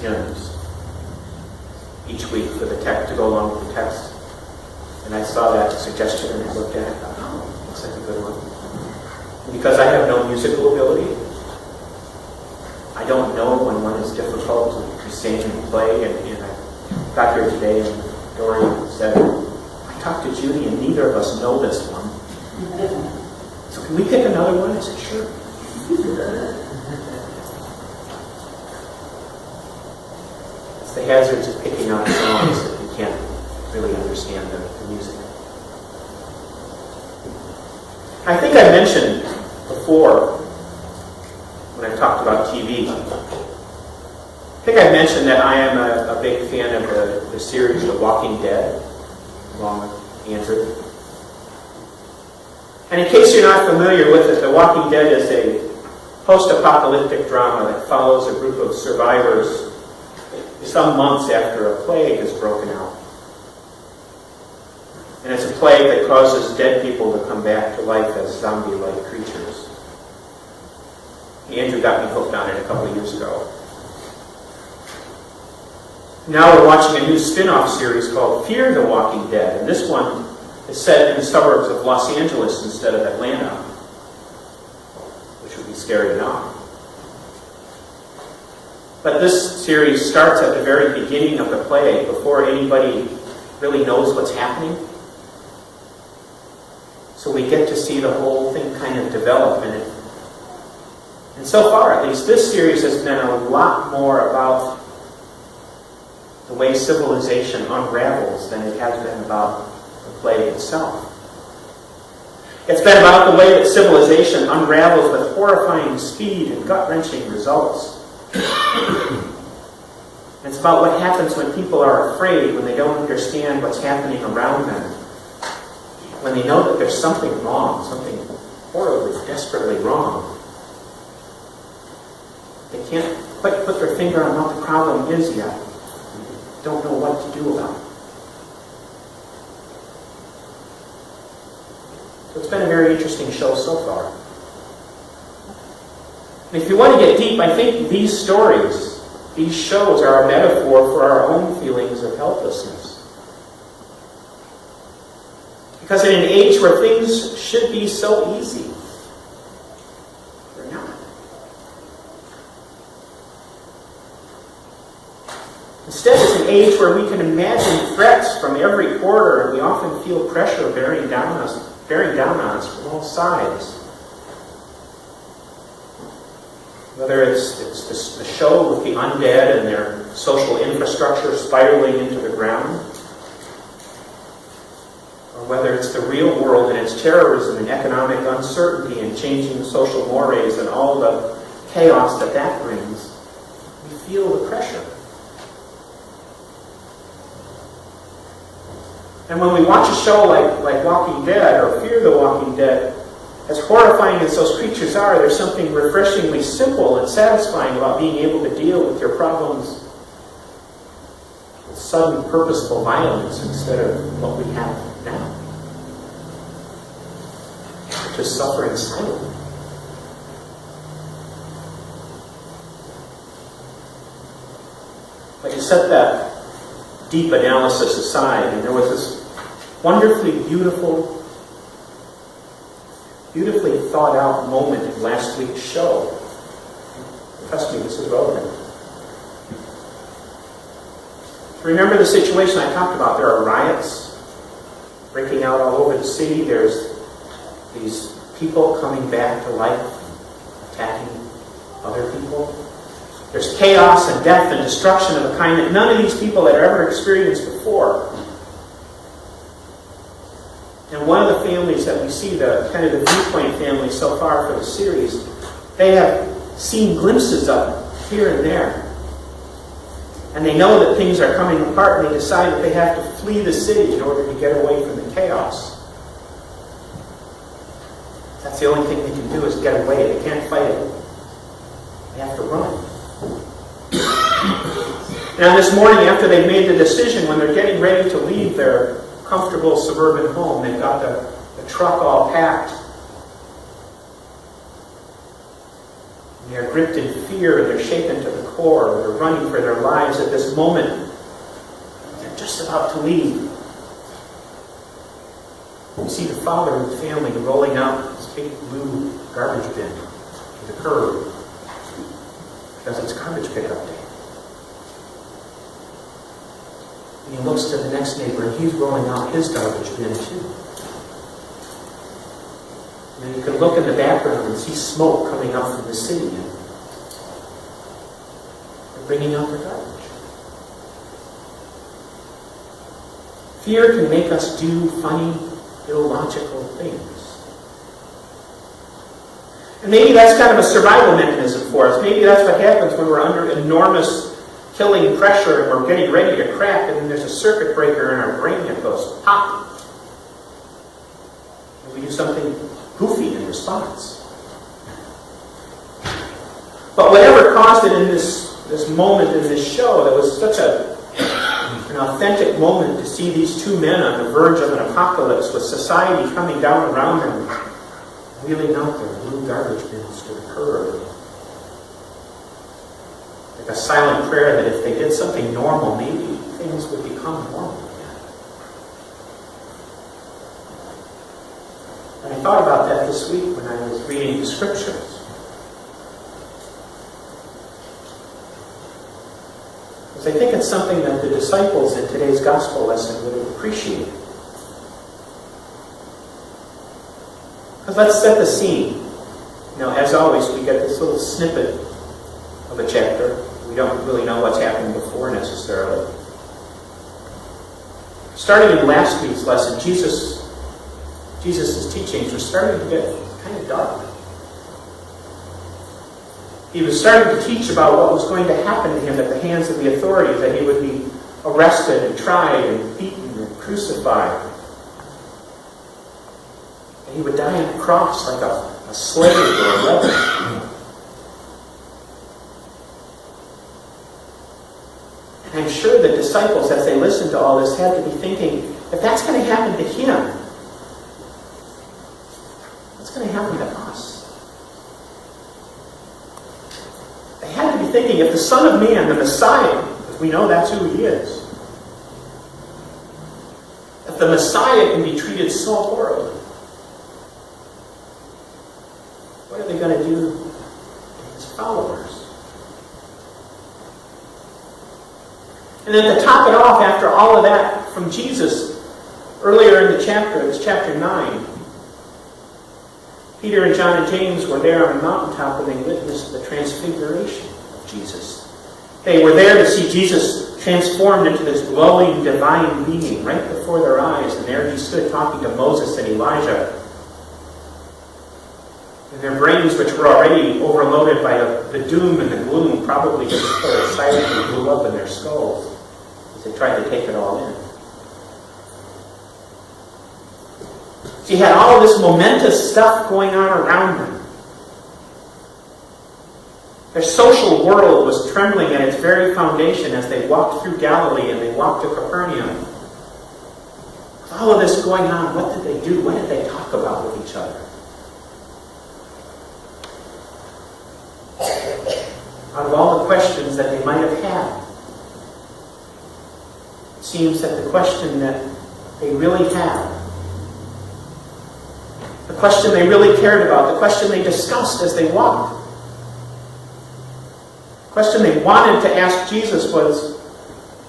hymns each week for the text to go along with the text. And I saw that suggestion and I looked at it and thought, oh, looks like a good one. Because I have no musical ability, I don't know when one is difficult to sing and play. And I got here today and Dory said, I talked to Judy and neither of us know this one. So can we pick another one? I said, sure. It's the hazards of picking out songs that you can't really understand the music. I think I mentioned before, when I talked about TV, I think I mentioned that I am a big fan of the series The Walking Dead, along with Andrew. And in case you're not familiar with it, The Walking Dead is a post-apocalyptic drama that follows a group of survivors some months after a plague has broken out. And it's a plague that causes dead people to come back to life as zombie-like creatures. Andrew got me hooked on it a couple of years ago. Now we're watching a new spin-off series called Fear the Walking Dead, and this one is set in the suburbs of Los Angeles instead of Atlanta, which would be scary enough. But this series starts at the very beginning of the plague, before anybody really knows what's happening. So we get to see the whole thing kind of develop in it. And so far, at least, this series has been a lot more about the way civilization unravels than it has been about the plague itself. It's been about the way that civilization unravels with horrifying speed and gut-wrenching results. It's about what happens when people are afraid, when they don't understand what's happening around them, when they know that there's something wrong, something horribly, desperately wrong. They can't quite put their finger on what the problem is yet. They don't know what to do about it. So it's been a very interesting show so far. And if you want to get deep, I think these stories, these shows are a metaphor for our own feelings of helplessness. Because in an age where things should be so easy, they're not. Instead, it's an age where we can imagine threats from every quarter, and we often feel pressure bearing down on us from all sides. Whether it's the show with the undead and their social infrastructure spiraling into the ground, or whether it's the real world and its terrorism and economic uncertainty and changing social mores and all the chaos that brings, we feel the pressure. And when we watch a show like Walking Dead or Fear the Walking Dead, as horrifying as those creatures are, there's something refreshingly simple and satisfying about being able to deal with your problems with sudden purposeful violence instead of what we have now, which is suffering silently. But you set that deep analysis aside, and there was this wonderfully beautifully thought out moment in last week's show. Trust me, this is relevant. Remember the situation I talked about. There are riots breaking out all over the city. There's these people coming back to life, attacking other people. There's chaos and death and destruction of a kind that none of these people had ever experienced before. And one of the families that we see, the kind of the viewpoint family so far for the series, they have seen glimpses of it here and there. And they know that things are coming apart, and they decide that they have to flee the city in order to get away from the chaos. That's the only thing they can do, is get away. They can't fight it. They have to run. Now this morning, after they've made the decision, when they're getting ready to leave their comfortable suburban home, they've got the truck all packed. And they're gripped in fear, and they're shaken to the poor, that are running for their lives at this moment. They're just about to leave. You see the father and the family rolling out this big blue garbage bin to the curb because it's garbage pickup day. And he looks to the next neighbor and he's rolling out his garbage bin too. And you can look in the background and see smoke coming up from the city and they're bringing out their garbage. Fear can make us do funny, illogical things. And maybe that's kind of a survival mechanism for us. Maybe that's what happens when we're under enormous killing pressure and we're getting ready to crack and then there's a circuit breaker in our brain that goes pop. And we do something goofy in response. But whatever caused it in this moment in this show, that was such an authentic moment to see these two men on the verge of an apocalypse with society coming down around them, wheeling out their blue garbage bins to the curb. Like a silent prayer that if they did something normal, maybe things would become normal again. And I thought about that this week when I was reading the scriptures. Because I think it's something that the disciples in today's gospel lesson would have appreciated. Because let's set the scene. You know, as always, we get this little snippet of a chapter. We don't really know what's happened before necessarily. Starting in last week's lesson, Jesus' teachings were starting to get kind of dark. He was starting to teach about what was going to happen to him at the hands of the authorities, that he would be arrested and tried and beaten and crucified. And he would die on the cross like a slave or a rebel. And I'm sure the disciples, as they listened to all this, had to be thinking, if that's going to happen to him, what's going to happen to us? They had to be thinking, if the Son of Man, the Messiah, because we know that's who he is, if the Messiah can be treated so horribly, what are they going to do to his followers? And then to top it off, after all of that from Jesus, earlier in the chapter, it's chapter 9, Peter and John and James were there on the mountaintop and they witnessed the transfiguration of Jesus. They were there to see Jesus transformed into this glowing divine being right before their eyes. And there he stood talking to Moses and Elijah. And their brains, which were already overloaded by the doom and the gloom, probably just silently blew up in their skulls as they tried to take it all in. So you had all this momentous stuff going on around them. Their social world was trembling at its very foundation as they walked through Galilee and they walked to Capernaum. With all of this going on, what did they do? What did they talk about with each other? Out of all the questions that they might have had, it seems that the question that they really had, the question they really cared about, the question they discussed as they walked, the question they wanted to ask Jesus was,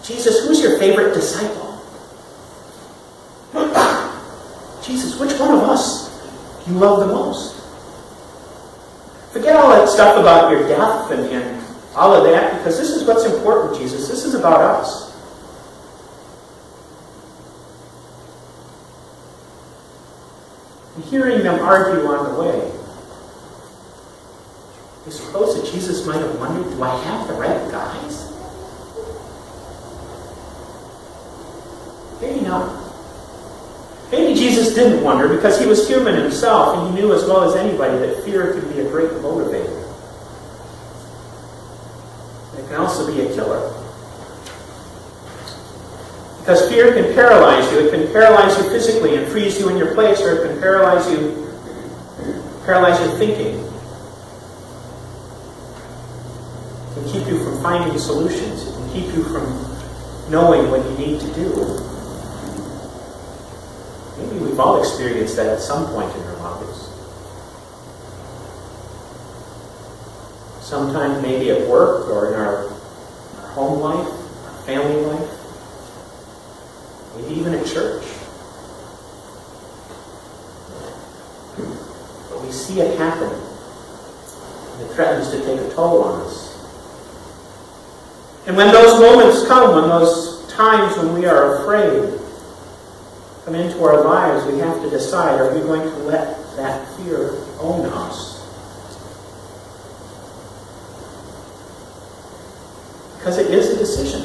Jesus, who's your favorite disciple? Jesus, which one of us do you love the most? Forget all that stuff about your death and all of that, because this is what's important, Jesus. This is about us. And hearing them argue on the way, I suppose that Jesus might have wondered, do I have the right guys? Maybe not. Maybe Jesus didn't wonder because he was human himself and he knew as well as anybody that fear can be a great motivator. It can also be a killer. Because fear can paralyze you. It can paralyze you physically and freeze you in your place, or it can paralyze your thinking. It can keep you from from finding solutions. It can keep you from knowing what you need to do. Maybe we've all experienced that at some point in our lives. Sometimes maybe at work or in our home life, our family life, maybe even at church. But we see it happen, and it threatens to take a toll on us. And when those moments come, when those times when we are afraid come into our lives, we have to decide, are we going to let that fear own us? Because it is a decision.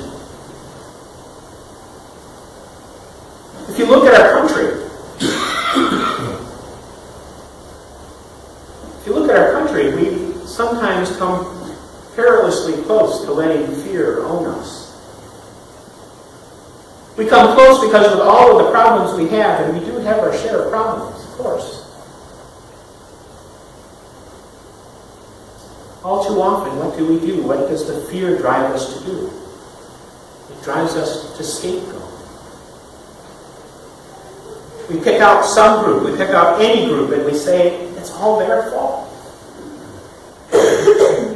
If you look at our country, we sometimes come perilously close to letting fear own us. We come close because of all of the problems we have, and we do have our share of problems, of course. All too often, what do we do? What does the fear drive us to do? It drives us to scapegoat. We pick out some group, we pick out any group, and we say, it's all their fault.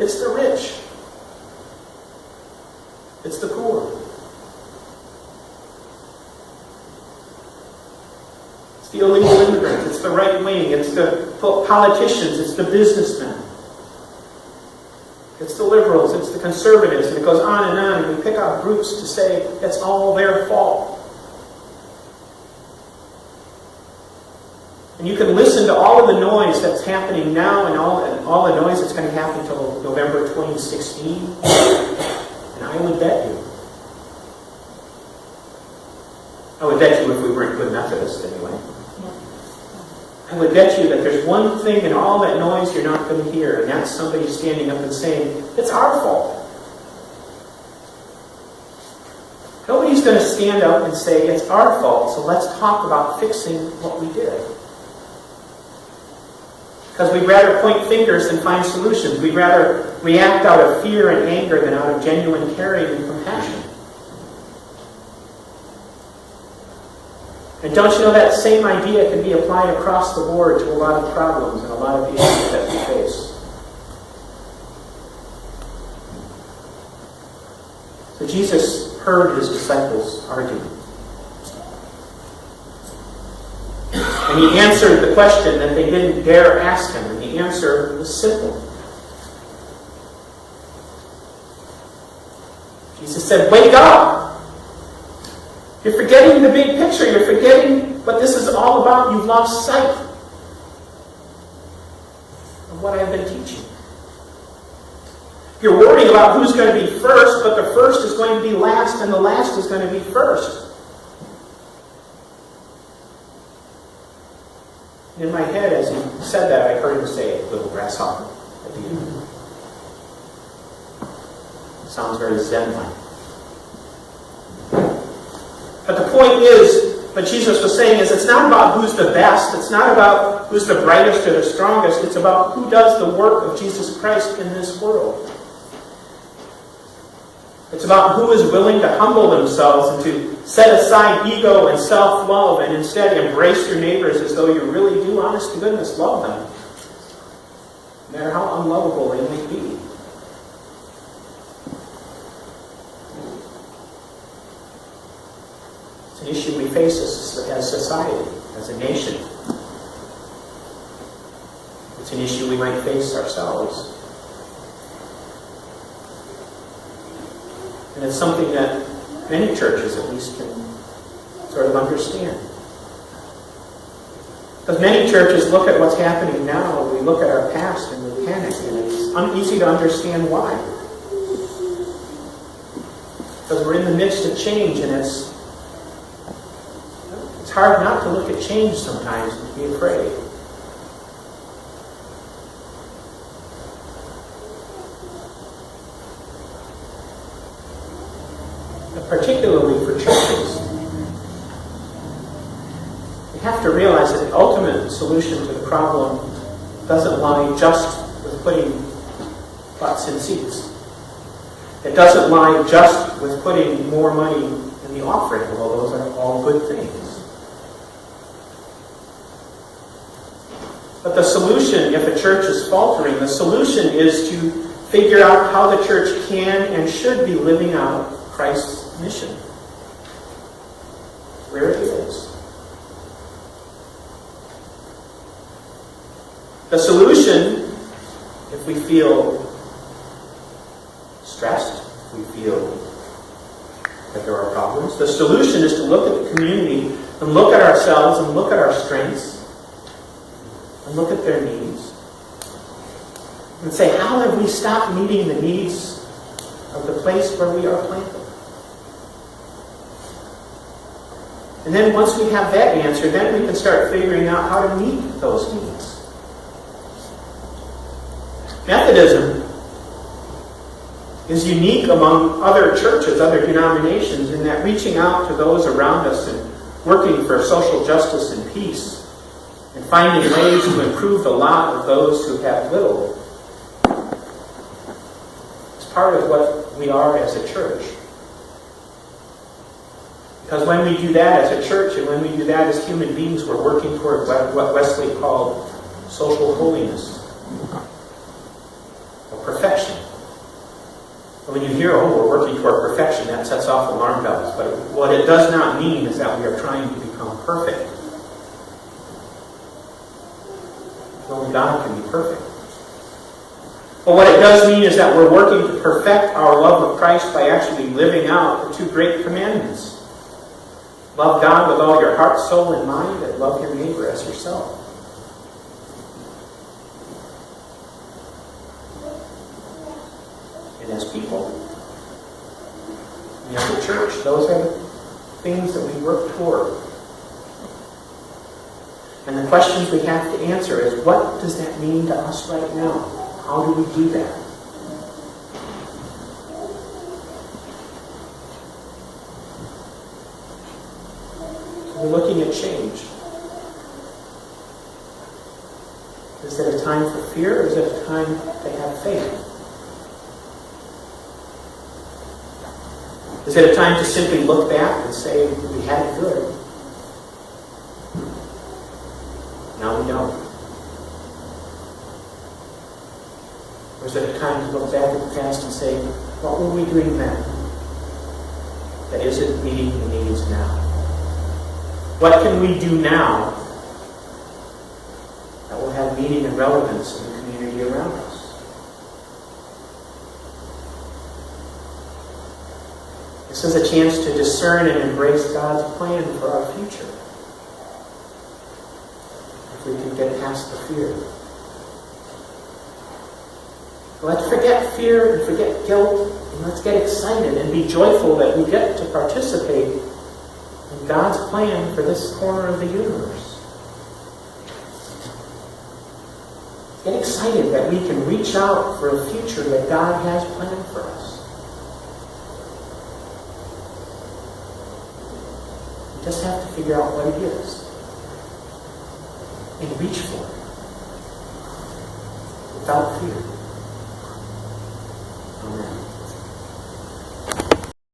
It's the rich. It's the poor. It's the illegal immigrants. It's the right wing. It's the politicians. It's the businessmen. It's the liberals. It's the conservatives. And it goes on, and we pick out groups to say it's all their fault. And you can listen to all of the noise that's happening now and all the noise that's going to happen until November 2016. And I would bet you if we weren't good Methodists anyway. I would bet you that there's one thing in all that noise you're not going to hear, and that's somebody standing up and saying, it's our fault. Nobody's going to stand up and say, it's our fault, so let's talk about fixing what we did. Because we'd rather point fingers than find solutions. We'd rather react out of fear and anger than out of genuine caring and compassion. And don't you know that same idea can be applied across the board to a lot of problems and a lot of issues that we face. So Jesus heard his disciples' argument. And he answered the question that they didn't dare ask him. And the answer was simple. Jesus said, wake up! You're forgetting the big picture. You're forgetting what this is all about. You've lost sight of what I've been teaching. You're worrying about who's going to be first, but the first is going to be last, and the last is going to be first. In my head, as he said that, I heard him say, little grasshopper, at the end. Sounds very Zen-like. But the point is, what Jesus was saying is, it's not about who's the best, it's not about who's the brightest or the strongest, it's about who does the work of Jesus Christ in this world. It's about who is willing to humble themselves and to set aside ego and self-love and instead embrace your neighbors as though you really do, honest to goodness, love them. No matter how unlovable they may be. It's an issue we face as society, as a nation. It's an issue we might face ourselves. And it's something that many churches, at least, can sort of understand. Because many churches look at what's happening now, we look at our past and we panic, and it's easy to understand why. Because we're in the midst of change, and it's hard not to look at change sometimes and be afraid. Particularly for churches. We have to realize that the ultimate solution to the problem doesn't lie just with putting butts in seats. It doesn't lie just with putting more money in the offering, although those are all good things. But the solution, if a church is faltering, the solution is to figure out how the church can and should be living out Christ's mission. Where it is. The solution, if we feel stressed, if we feel that there are problems, the solution is to look at the community and look at ourselves and look at our strengths and look at their needs and say, how have we stopped meeting the needs of the place where we are planted? And then once we have that answer, then we can start figuring out how to meet those needs. Methodism is unique among other churches, other denominations, in that reaching out to those around us and working for social justice and peace and finding ways to improve the lot of those who have little is part of what we are as a church. Because when we do that as a church and when we do that as human beings, we're working toward what Wesley called social holiness. Perfection. When you hear, oh, we're working toward perfection, that sets off alarm bells. But what it does not mean is that we are trying to become perfect. Only God can be perfect. But what it does mean is that we're working to perfect our love of Christ by actually living out the two great commandments. Love God with all your heart, soul, and mind, and love your neighbor as yourself. As people, and as a church, those are the things that we work toward. And the questions we have to answer is, what does that mean to us right now? How do we do that? So we're looking at change. Is it a time for fear, or is it a time to have faith? Is it a time to simply look back and say, we had it good? Now we don't. Or is it a time to look back at the past and say, what were we doing then that isn't meeting the needs now? What can we do now that will have meaning and relevance in the community around us? This is a chance to discern and embrace God's plan for our future. If we can get past the fear. Let's forget fear and forget guilt, and let's get excited and be joyful that we get to participate in God's plan for this corner of the universe. Get excited that we can reach out for a future that God has planned for us. Just have to figure out what it is and reach for it without fear. Amen.